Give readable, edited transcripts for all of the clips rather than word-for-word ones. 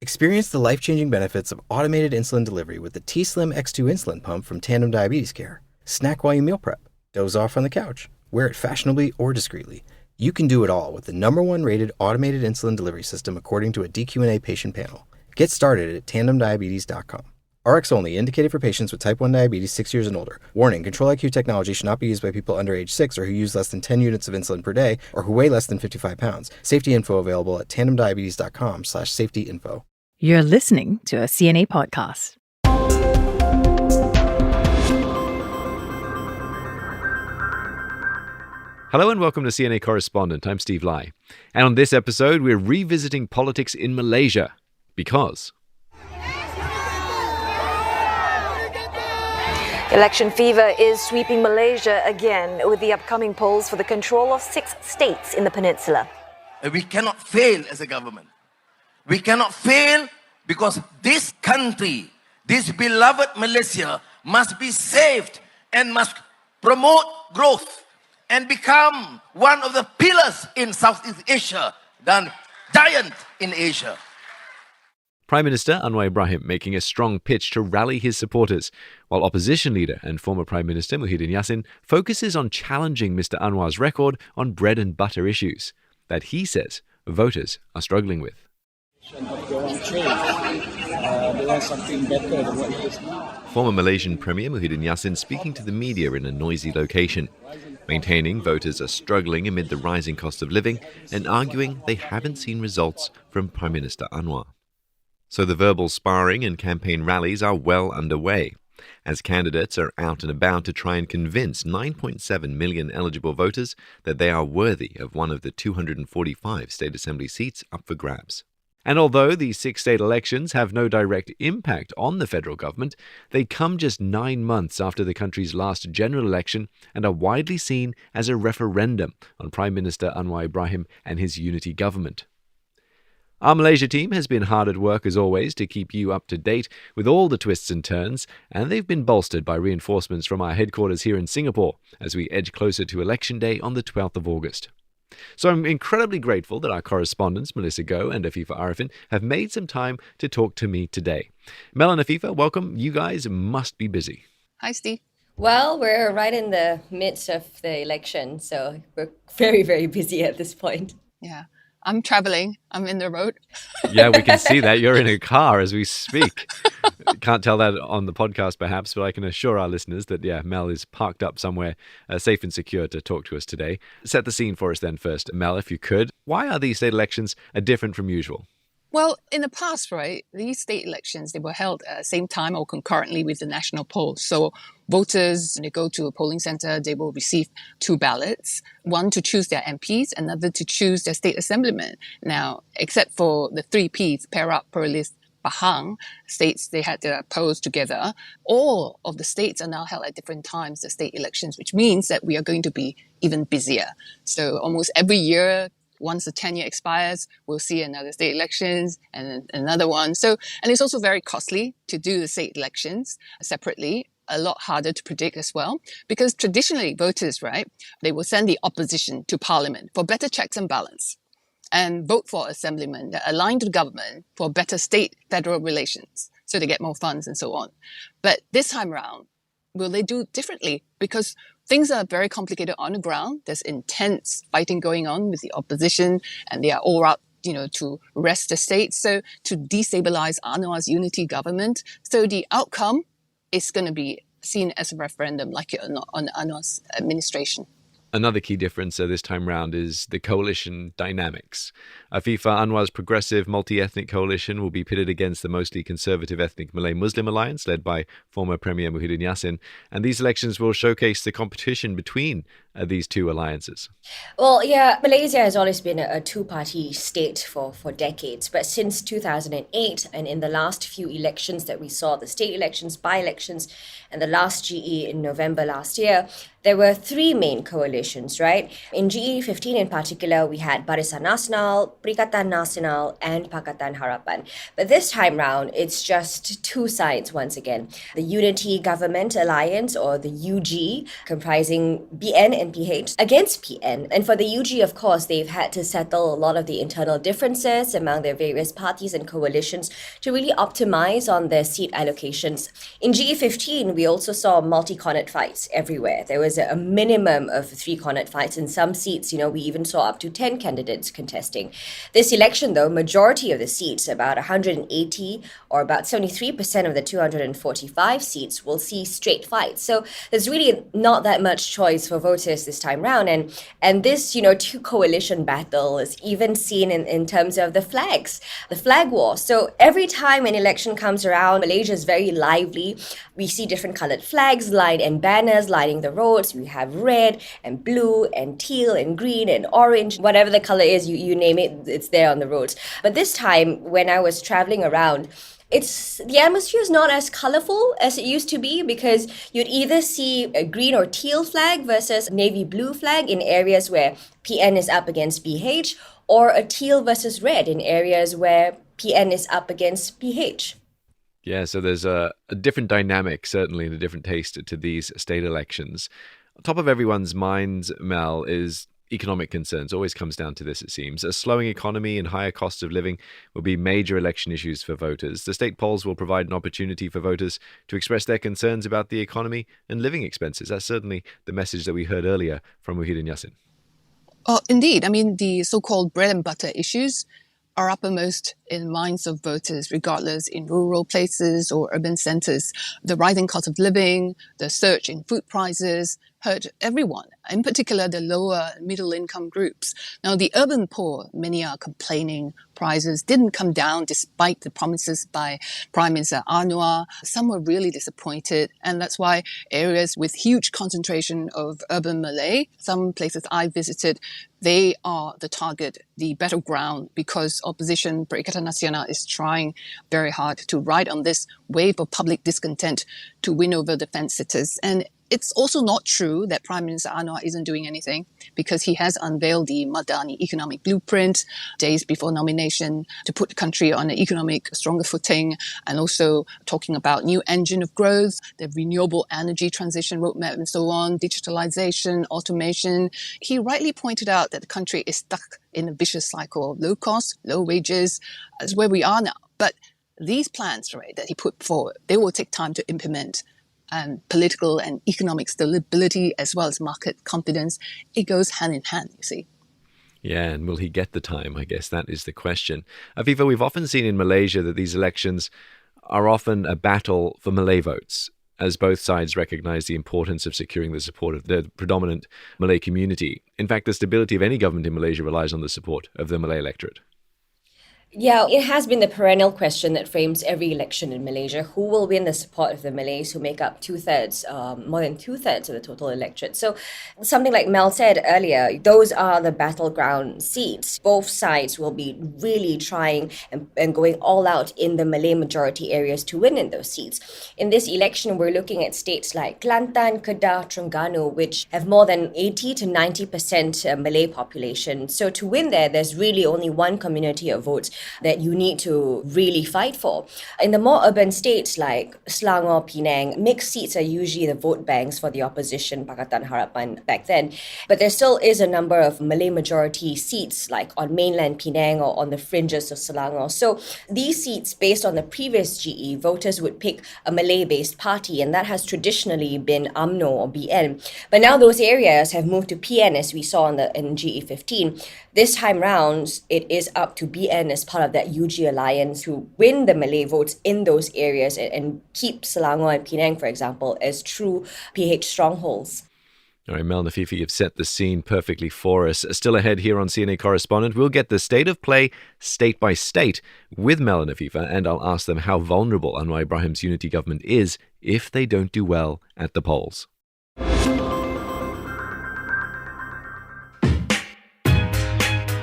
Experience the life-changing benefits of automated insulin delivery with the T-Slim X2 insulin pump from Tandem Diabetes Care. Snack while you meal prep, doze off on the couch, wear it fashionably or discreetly. You can do it all with the #1 rated automated insulin delivery system according to a DQ&A patient panel. Get started at tandemdiabetes.com. RX only, indicated for patients with type 1 diabetes 6 years and older. Warning, Control-IQ technology should not be used by people under age 6 or who use less than 10 units of insulin per day or who weigh less than 55 pounds. Safety info available at tandemdiabetes.com/safety-info. You're listening to a CNA podcast. Hello and welcome to CNA Correspondent. I'm Steve Lai. And on this episode, we're revisiting politics in Malaysia because election fever is sweeping Malaysia again with the upcoming polls for the control of 6 states in the peninsula. We cannot fail as a government. We cannot fail because this country, this beloved Malaysia, must be saved and must promote growth and become one of the pillars in Southeast Asia, the giant in Asia. Prime Minister Anwar Ibrahim making a strong pitch to rally his supporters, while opposition leader and former Prime Minister Muhyiddin Yassin focuses on challenging Mr. Anwar's record on bread and butter issues that he says voters are struggling with. Former Malaysian Premier Muhyiddin Yassin speaking to the media in a noisy location, maintaining voters are struggling amid the rising cost of living and arguing they haven't seen results from Prime Minister Anwar. So the verbal sparring and campaign rallies are well underway, as candidates are out and about to try and convince 9.7 million eligible voters that they are worthy of one of the 245 state assembly seats up for grabs. And although these 6 state elections have no direct impact on the federal government, they come just 9 months after the country's last general election and are widely seen as a referendum on Prime Minister Anwar Ibrahim and his unity government. Our Malaysia team has been hard at work as always to keep you up to date with all the twists and turns, and they've been bolstered by reinforcements from our headquarters here in Singapore as we edge closer to Election Day on the 12th of August. So I'm incredibly grateful that our correspondents, Melissa Goh and Afifah Ariffin, have made some time to talk to me today. Mel and Afifah, welcome. You guys must be busy. Hi, Steve. Well, we're right in the midst of the election, so we're very, very busy at this point. Yeah, I'm traveling. I'm in the road. Yeah, we can see that. You're in a car as we speak. Can't tell that on the podcast, perhaps, but I can assure our listeners that, Mel is parked up somewhere safe and secure to talk to us today. Set the scene for us then first, Mel, if you could. Why are these state elections different from usual? Well, in the past, right, these state elections, they were held at the same time or concurrently with the national polls. So voters, when they go to a polling center, they will receive 2 ballots, one to choose their MPs, another to choose their state assemblyman. Now, except for the 3 Ps, Perak, Perlis, Pahang states, they had their polls together. All of the states are now held at different times, the state elections, which means that we are going to be even busier. So almost every year, once the tenure expires, we'll see another state elections and another one. So, and it's also very costly to do the state elections separately, a lot harder to predict as well, because traditionally voters, right, they will send the opposition to parliament for better checks and balance and vote for assemblymen that align to the government for better state-federal relations, so they get more funds and so on. But this time around, will they do differently? Because things are very complicated on the ground. There's intense fighting going on with the opposition, and they are all out, to wrest the state, so to destabilize Anwar's unity government. So the outcome is going to be seen as a referendum, like it or not, on Anwar's administration. Another key difference this time round is the coalition dynamics. Afifah, Anwar's progressive multi-ethnic coalition will be pitted against the mostly conservative ethnic Malay-Muslim alliance led by former Premier Muhyiddin Yassin, and these elections will showcase the competition between these two alliances. Well, Malaysia has always been a two-party state for decades, but since 2008 and in the last few elections that we saw, the state elections, by-elections, and the last GE in November last year, there were 3 main coalitions, right? In GE15 in particular, we had Barisan Nasional, Perikatan Nasional, and Pakatan Harapan. But this time round, it's just 2 sides once again. The Unity Government Alliance, or the UG, comprising BN and PH against PN. And for the UG, of course, they've had to settle a lot of the internal differences among their various parties and coalitions to really optimize on their seat allocations. In GE15, we also saw multi-cornet fights everywhere. There was a minimum of 3 cornet fights. In some seats, we even saw up to 10 candidates contesting. This election, though, majority of the seats, about 180 or about 73% of the 245 seats, will see straight fights. So there's really not that much choice for voters this time round. And this, two coalition battle is even seen in terms of the flags, the flag war. So every time an election comes around, Malaysia is very lively. We see different colored flags and banners lining the roads. We have red and blue and teal and green and orange, whatever the color is, you name it, it's there on the roads. But this time, when I was traveling around, the atmosphere is not as colorful as it used to be, because you'd either see a green or teal flag versus navy blue flag in areas where PN is up against PH, or a teal versus red in areas where PN is up against PH. Yeah, so there's a different dynamic, certainly, and a different taste to these state elections. On top of everyone's minds, Mel, is economic concerns. Always comes down to this, it seems. A slowing economy and higher costs of living will be major election issues for voters. The state polls will provide an opportunity for voters to express their concerns about the economy and living expenses. That's certainly the message that we heard earlier from Muhyiddin Yassin. Oh, indeed. I mean, the so-called bread and butter issues are uppermost in minds of voters, regardless in rural places or urban centres. The rising cost of living, the surge in food prices hurt everyone, in particular the lower middle income groups. Now, the urban poor, many are complaining prices didn't come down despite the promises by Prime Minister Anwar. Some were really disappointed, and that's why areas with huge concentration of urban Malay, some places I visited, they are the target, the battleground, because opposition Perikatan Nasional is trying very hard to ride on this wave of public discontent to win over the fence-sitters. And it's also not true that Prime Minister Anwar isn't doing anything, because he has unveiled the Madani economic blueprint days before nomination to put the country on an economic stronger footing, and also talking about new engine of growth, the renewable energy transition roadmap and so on, digitalization, automation. He rightly pointed out that the country is stuck in a vicious cycle of low cost, low wages. That's where we are now. But these plans, right, that he put forward, they will take time to implement. And political and economic stability as well as market confidence, it goes hand in hand, you see. Yeah, and will he get the time? I guess that is the question. Afifah, we've often seen in Malaysia that these elections are often a battle for Malay votes, as both sides recognize the importance of securing the support of the predominant Malay community. In fact, the stability of any government in Malaysia relies on the support of the Malay electorate. Yeah, it has been the perennial question that frames every election in Malaysia. Who will win the support of the Malays, who make up more than two-thirds of the total electorate? So something like Mel said earlier, those are the battleground seats. Both sides will be really trying and going all out in the Malay majority areas to win in those seats. In this election, we're looking at states like Kelantan, Kedah, Terengganu, which have more than 80 to 90% Malay population. So to win there, there's really only one community of votes that you need to really fight for. In the more urban states like Selangor, Penang, mixed seats are usually the vote banks for the opposition, Pakatan Harapan back then. But there still is a number of Malay majority seats like on mainland Penang or on the fringes of Selangor. So these seats, based on the previous GE, voters would pick a Malay-based party, and that has traditionally been UMNO or BN. But now those areas have moved to PN, as we saw in GE15. This time round, it is up to BN as part of that UG alliance to win the Malay votes in those areas and keep Selangor and Penang, for example, as true PH strongholds. All right, Mel and Afifah, you've set the scene perfectly for us. Still ahead here on CNA Correspondent, we'll get the state of play state by state with Mel and Afifah, and I'll ask them how vulnerable Anwar Ibrahim's unity government is if they don't do well at the polls.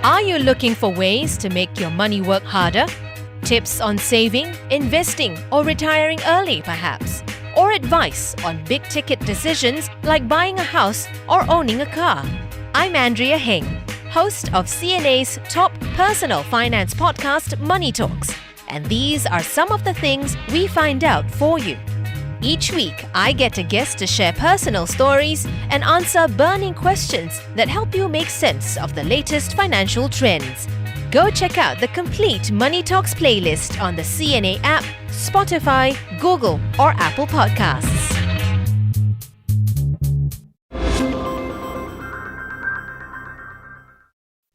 Are you looking for ways to make your money work harder? Tips on saving, investing, or retiring early, perhaps? Or advice on big-ticket decisions like buying a house or owning a car? I'm Andrea Heng, host of CNA's top personal finance podcast, Money Talks. And these are some of the things we find out for you. Each week, I get a guest to share personal stories and answer burning questions that help you make sense of the latest financial trends. Go check out the complete Money Talks playlist on the CNA app, Spotify, Google, or Apple Podcasts.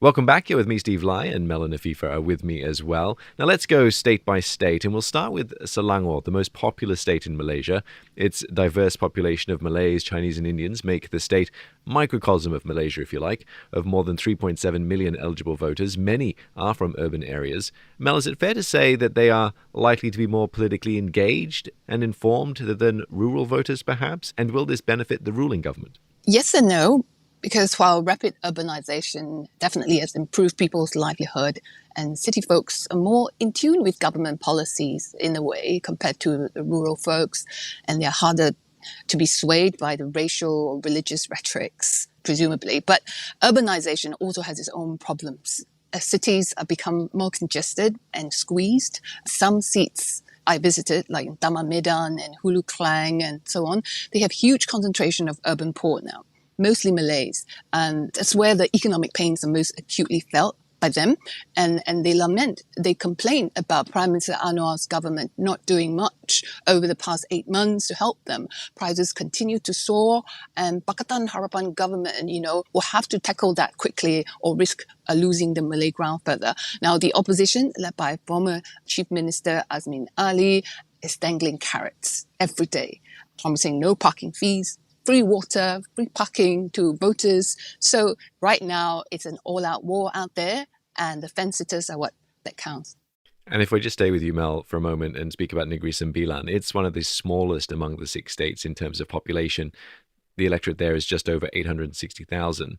Welcome back. Here with me, Steve Lai, and Mel and Afifah are with me as well. Now let's go state by state, and we'll start with Selangor, the most populous state in Malaysia. Its diverse population of Malays, Chinese and Indians make the state microcosm of Malaysia, if you like. Of more than 3.7 million eligible voters, many are from urban areas. Mel, is it fair to say that they are likely to be more politically engaged and informed than rural voters, perhaps? And will this benefit the ruling government? Yes and no. Because while rapid urbanization definitely has improved people's livelihood, and city folks are more in tune with government policies in a way compared to the rural folks, and they're harder to be swayed by the racial or religious rhetorics, presumably. But urbanization also has its own problems. As cities have become more congested and squeezed, some seats I visited, like in Taman Medan and Hulu Klang and so on, they have huge concentration of urban poor now. Mostly Malays, and that's where the economic pains are most acutely felt by them, and they complain about Prime Minister Anwar's government not doing much over the past 8 months to help them. Prices continue to soar, and Pakatan Harapan government, will have to tackle that quickly or risk losing the Malay ground further. Now, the opposition, led by former Chief Minister Azmin Ali, is dangling carrots every day, promising no parking fees, free water, free parking to voters. So right now, it's an all-out war out there, and the fence-sitters are what that counts. And if we just stay with you, Mel, for a moment and speak about Negri Sembilan, it's one of the smallest among the 6 states in terms of population. The electorate there is just over 860,000.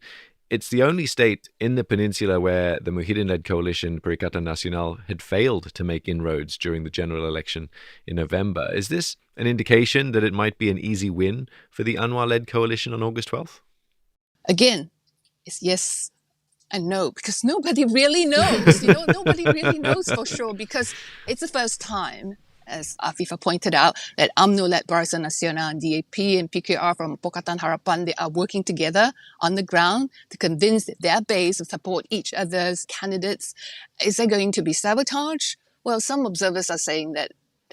It's the only state in the peninsula where the Muhyiddin-led coalition, Perikatan Nasional, had failed to make inroads during the general election in November. Is this an indication that it might be an easy win for the Anwar-led coalition on August 12th? Again, it's yes and no, because nobody really knows. Nobody really knows for sure, because it's the first time, as Afifah pointed out, that UMNO-led Barisan Nasional and DAP and PKR from Pakatan Harapan, they are working together on the ground to convince their base to support each other's candidates. Is there going to be sabotage? Well, some observers are saying that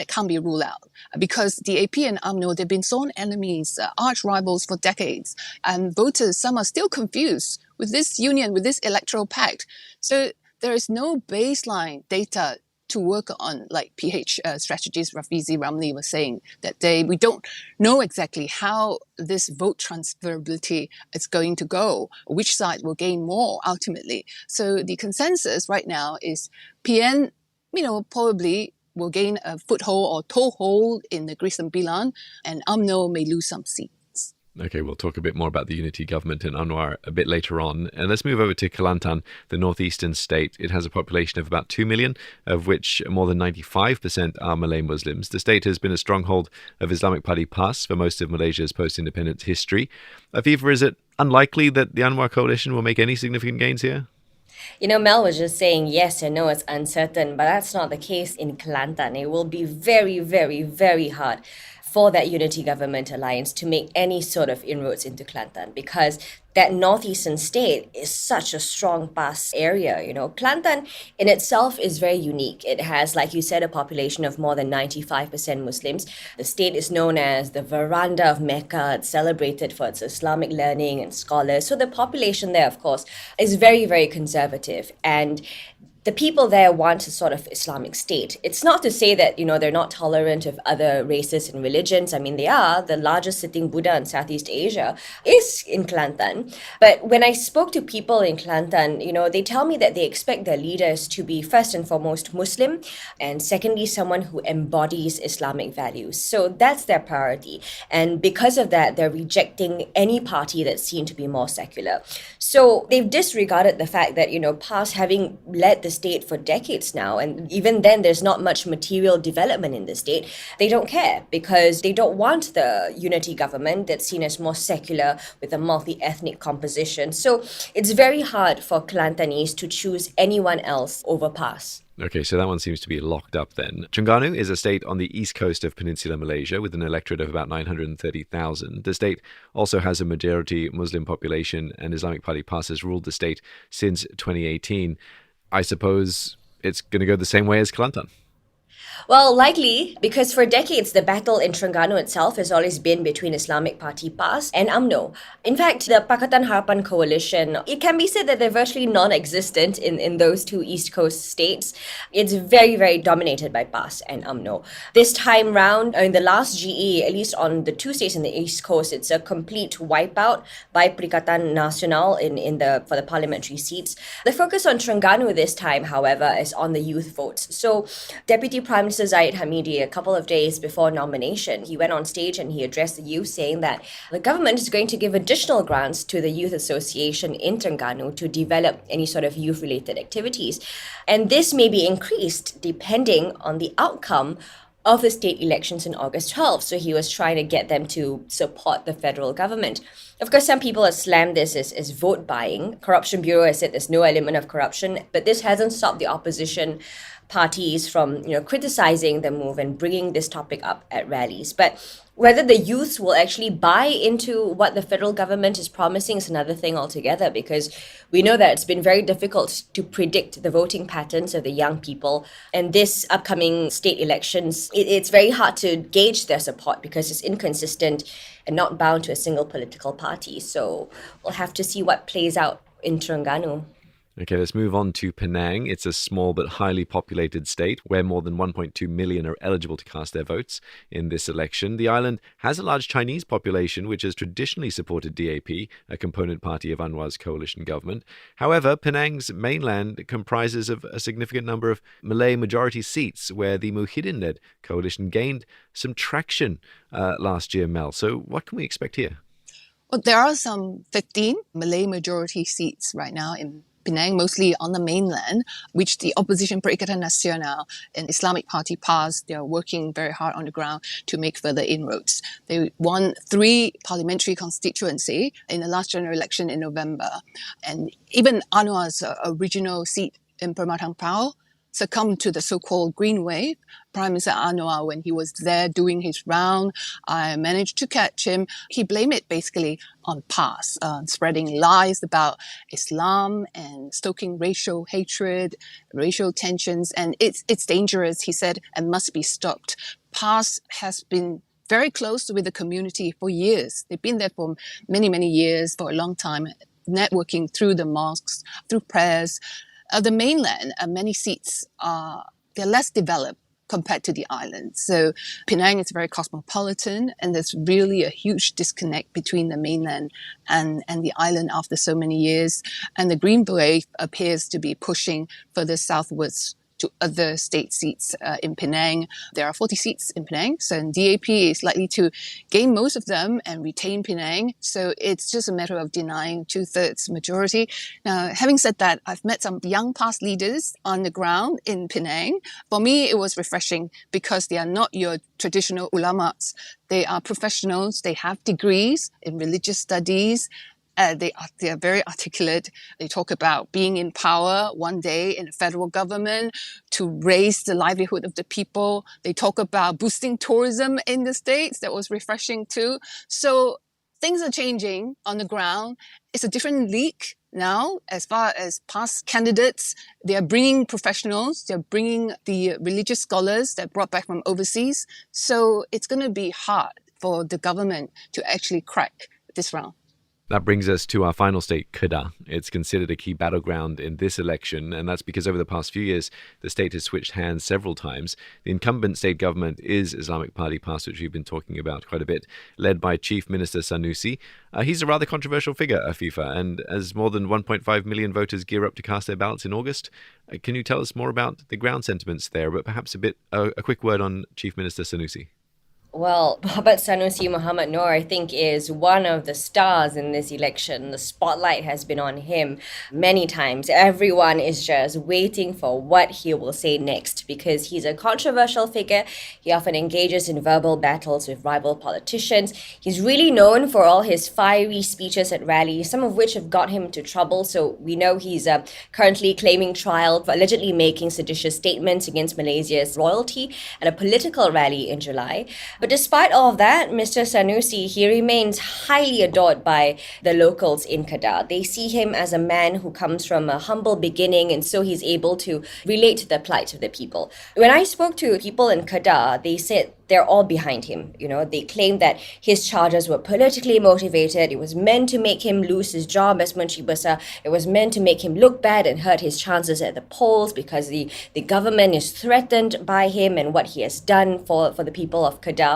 can't be ruled out, because DAP and UMNO, they've been sworn enemies, arch rivals for decades, and voters, some are still confused with this union, with this electoral pact. So there is no baseline data to work on, like PH strategist Rafizi Ramli was saying that day. We don't know exactly how this vote transferability is going to go, which side will gain more ultimately. So the consensus right now is PN, probably will gain a foothold or toehold in the Negri Sembilan, and UMNO may lose some seats. Okay, we'll talk a bit more about the unity government in Anwar a bit later on. And let's move over to Kelantan, the northeastern state. It has a population of about 2 million, of which more than 95% are Malay Muslims. The state has been a stronghold of Islamic Party PAS for most of Malaysia's post-independence history. Afifah, is it unlikely that the Anwar coalition will make any significant gains here? Mel was just saying yes and no, it's uncertain, but that's not the case in Kelantan. It will be very, very, very hard for that unity government alliance to make any sort of inroads into Kelantan, because that northeastern state is such a strong PAS area. Kelantan in itself is very unique. It has, like you said, a population of more than 95% Muslims. The state is known as the veranda of Mecca. It's celebrated for its Islamic learning and scholars. So the population there, of course, is very, very conservative. And the people there want a sort of Islamic state. It's not to say that, they're not tolerant of other races and religions. I mean, they are. The largest sitting Buddha in Southeast Asia is in Kelantan. But when I spoke to people in Kelantan, they tell me that they expect their leaders to be first and foremost Muslim, and secondly, someone who embodies Islamic values. So that's their priority. And because of that, they're rejecting any party that's seen to be more secular. So they've disregarded the fact that, PAS, having led the the state for decades now, and even then there's not much material development in the state. They don't care because they don't want the unity government that's seen as more secular with a multi-ethnic composition. So it's very hard for Kelantanese to choose anyone else over PAS. Okay, so that one seems to be locked up then. Terengganu is a state on the east coast of Peninsular Malaysia with an electorate of about 930,000. The state also has a majority Muslim population, and Islamic Party PAS has ruled the state since 2018. I suppose it's going to go the same way as Kelantan. Well, likely, because for decades, the battle in Terengganu itself has always been between Islamic Party PAS and UMNO. In fact, the Pakatan Harapan coalition, it can be said that they're virtually non-existent in those two East Coast states. It's very, very dominated by PAS and UMNO. This time round, in the last GE, at least on the two states in the East Coast, it's a complete wipeout by Perikatan Nasional for the parliamentary seats. The focus on Terengganu this time, however, is on the youth votes. So, Deputy Prime Minister Zahid Hamidi, a couple of days before nomination, he went on stage and he addressed the youth, saying that the government is going to give additional grants to the Youth Association in Terengganu to develop any sort of youth-related activities. And this may be increased depending on the outcome of the state elections in August 12th. So he was trying to get them to support the federal government. Of course, some people have slammed this as vote buying. Corruption Bureau has said there's no element of corruption, but this hasn't stopped the opposition parties from criticizing the move and bringing this topic up at rallies. But whether the youths will actually buy into what the federal government is promising is another thing altogether, because we know that it's been very difficult to predict the voting patterns of the young people. And this upcoming state elections, it's very hard to gauge their support because it's inconsistent and not bound to a single political party. So we'll have to see what plays out in Terengganu. Okay, let's move on to Penang. It's a small but highly populated state where more than 1.2 million are eligible to cast their votes in this election. The island has a large Chinese population, which has traditionally supported DAP, a component party of Anwar's coalition government. However, Penang's mainland comprises of a significant number of Malay majority seats, where the Muhyiddin-led coalition gained some traction last year, Mel. So what can we expect here? Well, there are some 15 Malay majority seats right now in Penang, mostly on the mainland, which the opposition Perikatan Nasional and Islamic Party PAS, they are working very hard on the ground to make further inroads. They won 3 parliamentary constituency in the last general election in November. And even Anwar's original seat in Permatang Pau succumbed to the so-called green wave. Prime Minister Anwar, when he was there doing his round, I managed to catch him. He blamed it basically on PAS, spreading lies about Islam and stoking racial hatred, racial tensions, and it's dangerous, he said, and must be stopped. PAS has been very close with the community for years. They've been there for many, many years, for a long time, networking through the mosques, through prayers. The mainland, many seats they're less developed compared to the island. So Penang is very cosmopolitan, and there's really a huge disconnect between the mainland and the island after so many years. And the green wave appears to be pushing further southwards to other state seats in Penang. There are 40 seats in Penang, so DAP is likely to gain most of them and retain Penang. So it's just a matter of denying 2/3 majority. Now, having said that, I've met some young PAS leaders on the ground in Penang. For me, it was refreshing because they are not your traditional ulamas. They are professionals. They have degrees in religious studies. They are very articulate. They talk about being in power one day in the federal government to raise the livelihood of the people. They talk about boosting tourism in the States. That was refreshing too. So things are changing on the ground. It's a different league now as far as PAS candidates. They are bringing professionals. They're bringing the religious scholars that brought back from overseas. So it's going to be hard for the government to actually crack this round. That brings us to our final state, Kedah. It's considered a key battleground in this election, and that's because over the past few years, the state has switched hands several times. The incumbent state government is Islamic Party PAS, which we've been talking about quite a bit, led by Chief Minister Sanusi. He's a rather controversial figure, Afifah, and as more than 1.5 million voters gear up to cast their ballots in August, can you tell us more about the ground sentiments there, but perhaps a quick word on Chief Minister Sanusi? Well, Babat Sanusi Muhammad Noor, I think, is one of the stars in this election. The spotlight has been on him many times. Everyone is just waiting for what he will say next because he's a controversial figure. He often engages in verbal battles with rival politicians. He's really known for all his fiery speeches at rallies, some of which have got him into trouble. So we know he's currently claiming trial for allegedly making seditious statements against Malaysia's royalty at a political rally in July. But despite all of that, Mr. Sanusi, he remains highly adored by the locals in Kedah. They see him as a man who comes from a humble beginning, and so he's able to relate to the plight of the people. When I spoke to people in Kedah, they said they're all behind him. You know, they claim that his charges were politically motivated. It was meant to make him lose his job as Menteri Besar. It was meant to make him look bad and hurt his chances at the polls because the government is threatened by him and what he has done for the people of Kedah.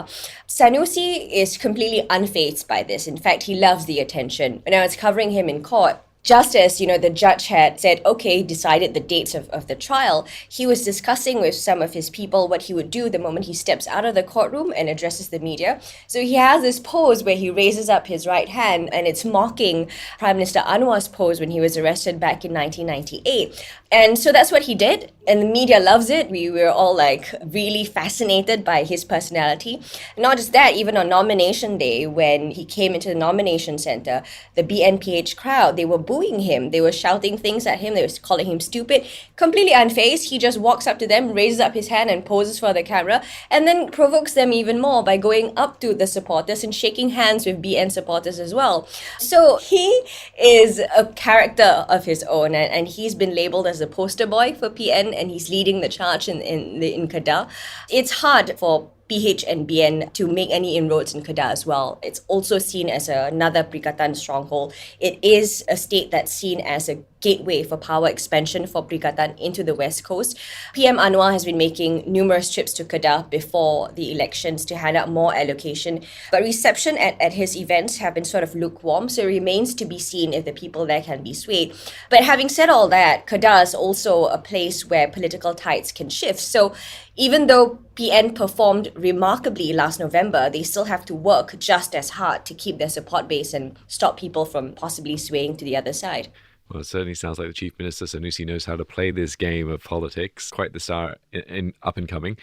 Sanusi is completely unfazed by this. In fact, he loves the attention. When I was covering him in court, just as, the judge had said, okay, decided the dates of the trial, he was discussing with some of his people what he would do the moment he steps out of the courtroom and addresses the media. So he has this pose where he raises up his right hand, and it's mocking Prime Minister Anwar's pose when he was arrested back in 1998. And so that's what he did, and the media loves it. We were all really fascinated by his personality. Not just that, even on nomination day, when he came into the nomination center, the BNPH crowd, they were booing him. They were shouting things at him. They were calling him stupid. Completely unfazed, he just walks up to them, raises up his hand and poses for the camera, and then provokes them even more by going up to the supporters and shaking hands with BN supporters as well. So he is a character of his own, and he's been labeled as the poster boy for PN, and he's leading the charge in Kedah. It's hard for PH and BN to make any inroads in Kedah as well. It's also seen as another Perikatan stronghold. It is a state that's seen as a gateway for power expansion for Perikatan into the West Coast. PM Anwar has been making numerous trips to Kedah before the elections to hand out more allocation, but reception at his events have been sort of lukewarm, so it remains to be seen if the people there can be swayed. But having said all that, Kedah is also a place where political tides can shift. So even though PN performed remarkably last November, they still have to work just as hard to keep their support base and stop people from possibly swaying to the other side. Well, it certainly sounds like the Chief Minister Sanusi knows how to play this game of politics. Quite the star in up and coming.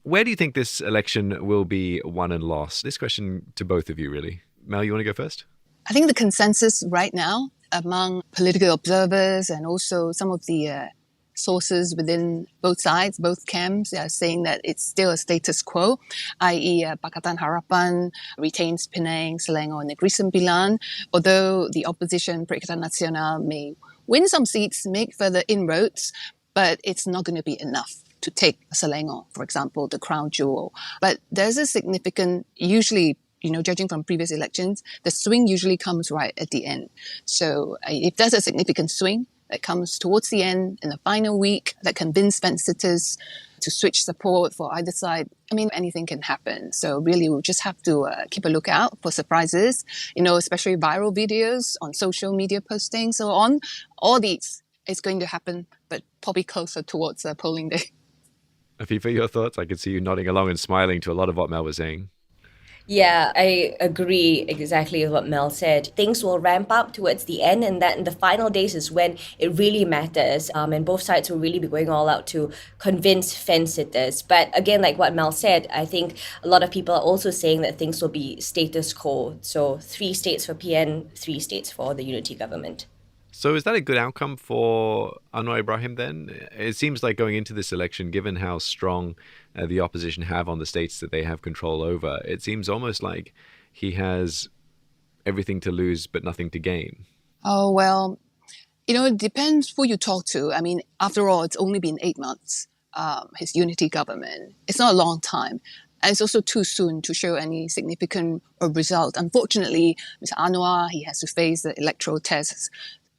Where do you think this election will be won and lost? This question to both of you, really. Mel, you want to go first? I think the consensus right now among political observers and also some of the sources within both sides, both camps, are saying that it's still a status quo, i.e. Pakatan Harapan retains Penang, Selangor and Negeri Sembilan, although the opposition, Perikatan Nasional, may win some seats, make further inroads, but it's not going to be enough to take Selangor, for example, the crown jewel. But there's a significant, usually, judging from previous elections, the swing usually comes right at the end. So if there's a significant swing that comes towards the end in the final week that convince fence sitters to switch support for either side, anything can happen. So really, we'll just have to keep a lookout for surprises, especially viral videos on social media posting, so on. All these is going to happen, but probably closer towards polling day. Afifah, your thoughts? I could see you nodding along and smiling to a lot of what Mel was saying. Yeah, I agree exactly with what Mel said. Things will ramp up towards the end, and that in the final days is when it really matters. And both sides will really be going all out to convince fence sitters. But again, like what Mel said, I think a lot of people are also saying that things will be status quo. So 3 states for PN, 3 states for the unity government. So is that a good outcome for Anwar Ibrahim then? It seems like going into this election, given how strong the opposition have on the states that they have control over, it seems almost like he has everything to lose but nothing to gain. Oh, well, it depends who you talk to. After all, it's only been 8 months, his unity government. It's not a long time. And it's also too soon to show any significant result. Unfortunately, Mr. Anwar, he has to face the electoral tests.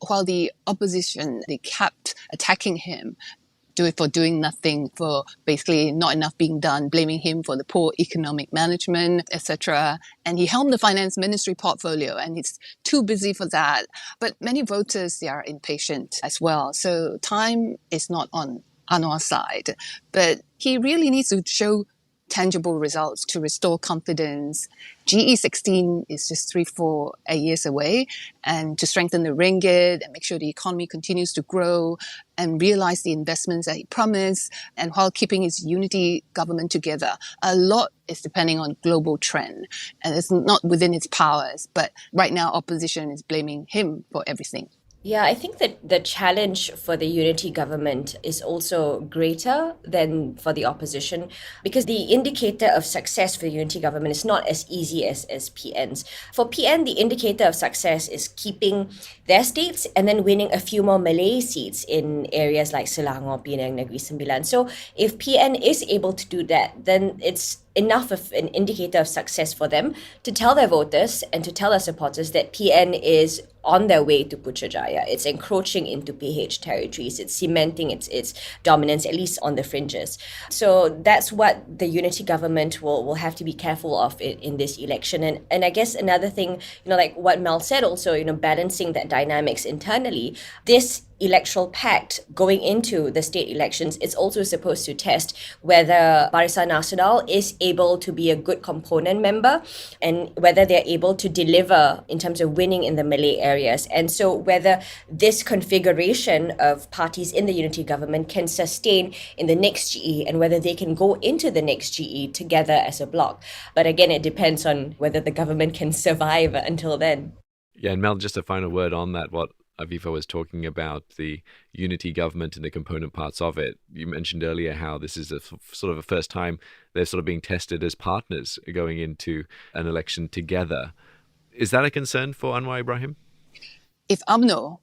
While the opposition, they kept attacking him for doing nothing, for basically not enough being done, blaming him for the poor economic management, etc. And he helmed the finance ministry portfolio, and he's too busy for that. But many voters, they are impatient as well. So time is not on Anwar's side. But he really needs to show tangible results to restore confidence. GE16 is just 3-4 years away, and to strengthen the ringgit and make sure the economy continues to grow and realize the investments that he promised, and while keeping his unity government together. A lot is depending on global trend, and it's not within its powers, but right now opposition is blaming him for everything. Yeah, I think that the challenge for the unity government is also greater than for the opposition, because the indicator of success for the unity government is not as easy as PN's. For PN, the indicator of success is keeping their states and then winning a few more Malay seats in areas like Selangor, Penang, Negeri Sembilan. So if PN is able to do that, then it's enough of an indicator of success for them to tell their voters and to tell their supporters that PN is on their way to Putrajaya. It's encroaching into PH territories. It's cementing its dominance, at least on the fringes. So that's what the unity government will have to be careful of in this election. And I guess another thing, like what Mel said also, balancing that dynamics internally, this electoral pact going into the state elections, it's also supposed to test whether Barisan Nasional is able to be a good component member and whether they're able to deliver in terms of winning in the Malay areas. And so whether this configuration of parties in the unity government can sustain in the next GE and whether they can go into the next GE together as a bloc. But again, it depends on whether the government can survive until then. Yeah, and Mel, just a final word on that, what Afifah was talking about, the unity government and the component parts of it. You mentioned earlier how this is a sort of a first time they're sort of being tested as partners going into an election together. Is that a concern for Anwar Ibrahim? If UMNO,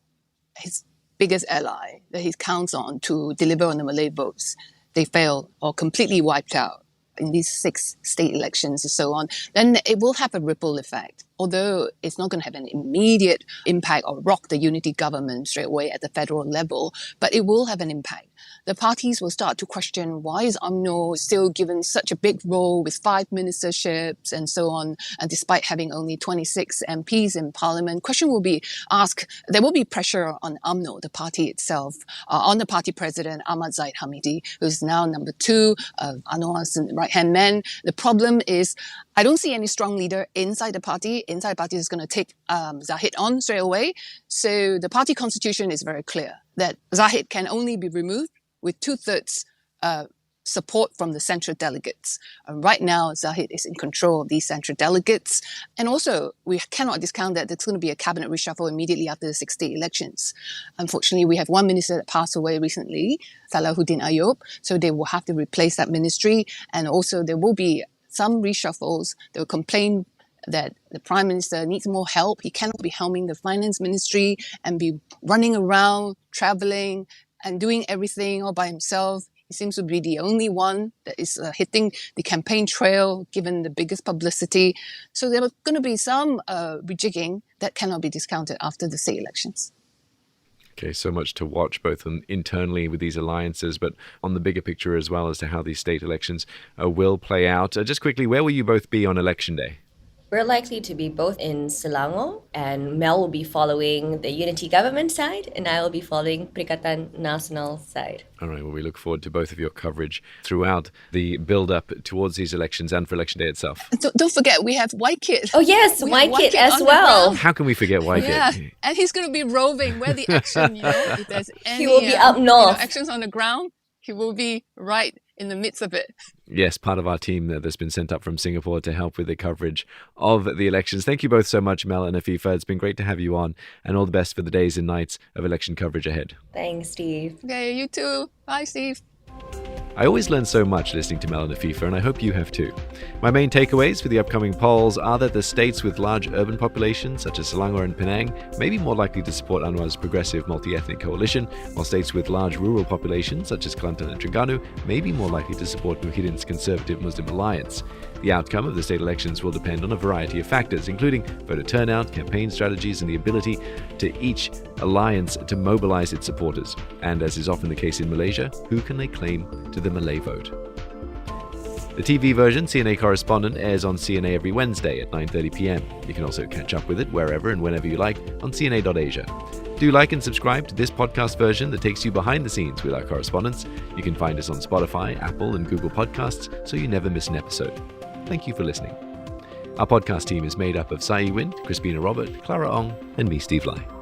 his biggest ally that he counts on to deliver on the Malay votes, they fail or completely wiped out in these 6 state elections and so on, then it will have a ripple effect. Although it's not going to have an immediate impact or rock the unity government straight away at the federal level, but it will have an impact. The parties will start to question, why is UMNO still given such a big role with 5 ministerships and so on, and despite having only 26 MPs in parliament? Question will be asked, there will be pressure on UMNO, the party itself, on the party president, Ahmad Zahid Hamidi, who is now number 2 of Anwar's right-hand man. The problem is, I don't see any strong leader inside the party. Inside the party is going to take Zahid on straight away. So the party constitution is very clear that Zahid can only be removed with 2/3 support from the central delegates. Right now, Zahid is in control of these central delegates. And also, we cannot discount that there's going to be a cabinet reshuffle immediately after the 6 state elections. Unfortunately, we have one minister that passed away recently, Salahuddin Ayub, so they will have to replace that ministry. And also, there will be some reshuffles. They will complain that the Prime Minister needs more help. He cannot be helming the Finance Ministry and be running around, travelling, and doing everything all by himself. He seems to be the only one that is hitting the campaign trail, given the biggest publicity. So there are going to be some rejigging that cannot be discounted after the state elections. Okay, so much to watch both internally with these alliances, but on the bigger picture as well as to how these state elections will play out. Just quickly, where will you both be on election day? We're likely to be both in Selangor, and Mel will be following the unity government side, and I will be following Perikatan Nasional side. All right, well, we look forward to both of your coverage throughout the build-up towards these elections and for election day itself. Don't forget, we have White Kid. Oh yes, White Kid as well. How can we forget White Kid? And he's going to be roving where the action, if there's any he will be up north. Actions on the ground, he will be right in the midst of it. Yes, part of our team that's been sent up from Singapore to help with the coverage of the elections. Thank you both so much, Mel and Afifah. It's been great to have you on, and all the best for the days and nights of election coverage ahead. Thanks, Steve. Okay, you too. Bye, Steve. I always learn so much listening to Mel and Afifah, and I hope you have too. My main takeaways for the upcoming polls are that the states with large urban populations, such as Selangor and Penang, may be more likely to support Anwar's progressive multi-ethnic coalition, while states with large rural populations, such as Kelantan and Terengganu, may be more likely to support Muhyiddin's Conservative Muslim Alliance. The outcome of the state elections will depend on a variety of factors, including voter turnout, campaign strategies, and the ability to each alliance to mobilize its supporters. And as is often the case in Malaysia, who can lay claim to the Malay vote? The TV version, CNA Correspondent, airs on CNA every Wednesday at 9:30 p.m. You can also catch up with it wherever and whenever you like on cna.asia. Do like and subscribe to this podcast version that takes you behind the scenes with our correspondents. You can find us on Spotify, Apple, and Google Podcasts, so you never miss an episode. Thank you for listening. Our podcast team is made up of Sai Win, Crispina Robert, Clara Ong, and me, Steve Lai.